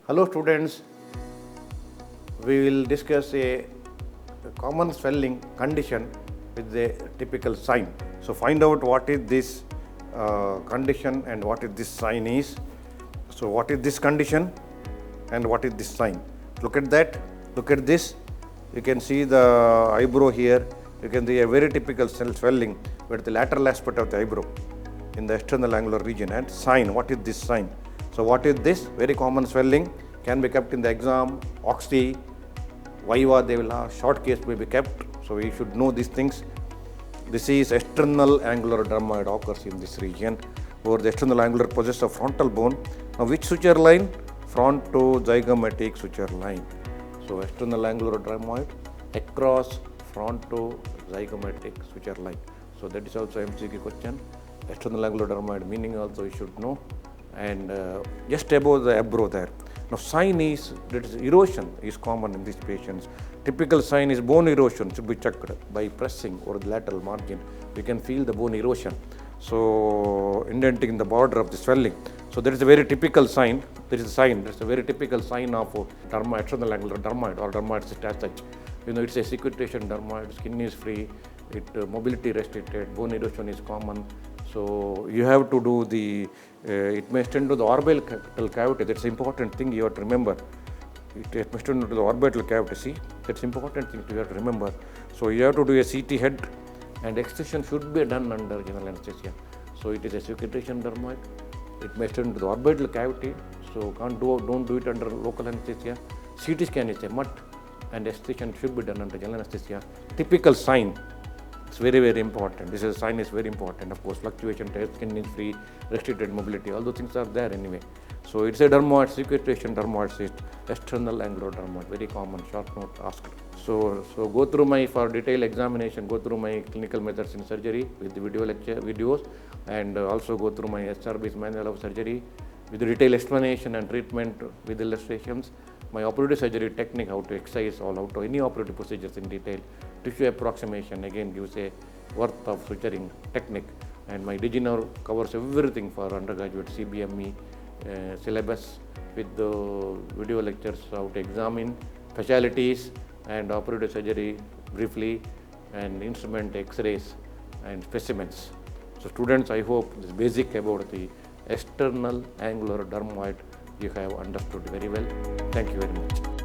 Hello students, we will discuss a common swelling condition with a typical sign. So find out what is this condition and what is this sign is. So what is this condition and what is this sign? Look at that, look at this. You can see the eyebrow here. You can see a very typical swelling with the lateral aspect of the eyebrow in the external angular region. And sign, what is this sign? So what is this? Very common swelling, can be kept in the exam, Oxty, Viva, they will have short case may be kept. So we should know these things. This is external angular dermoid occurs in this region, where the external angular possesses a frontal bone. Now which suture line? Frontozygomatic suture line. So external angular dermoid across frontozygomatic suture line. So that is also MCQ question. External angular dermoid meaning also you should know. And just above the eyebrow there. Now sign is, that is erosion is common in these patients. Typical sign is bone erosion, should be checked by pressing over the lateral margin. We can feel the bone erosion. So indenting the border of the swelling. So that is a very typical sign. There is a sign, that's a very typical sign of external angular dermoid or dermoid cyst as such. You know, it's a secretion dermoid, skin is free, mobility restricted, bone erosion is common. So you have to do the, it may extend to the orbital cavity. That's an important thing you have to remember. It may extend to the orbital cavity. See, that's important thing you have to remember. So you have to do a CT head, and excision should be done under general anesthesia. So it is a secretion dermoid. It may extend to the orbital cavity. So don't do it under local anesthesia. CT scan is a must, and excision should be done under general anesthesia. Typical sign. It's very, very important. This is sign is very important. Of course, fluctuation, skin is free, restricted mobility, all those things are there anyway. So it's a dermoid, secretion dermoid cyst, external angular dermoid, very common, short note asked. So go through for detailed examination, go through my clinical methods in surgery with the videos, and also go through my SRB's manual of surgery with the detailed explanation and treatment with illustrations. My operative surgery technique, how to excise all out, any operative procedures in detail. Tissue approximation again gives a worth of suturing technique, and my DigiNerve covers everything for undergraduate CBME syllabus with the video lectures how to examine specialties and operative surgery briefly, and instrument X-rays and specimens. So students, I hope this basic about the external angular dermoid you have understood very well. Thank you very much.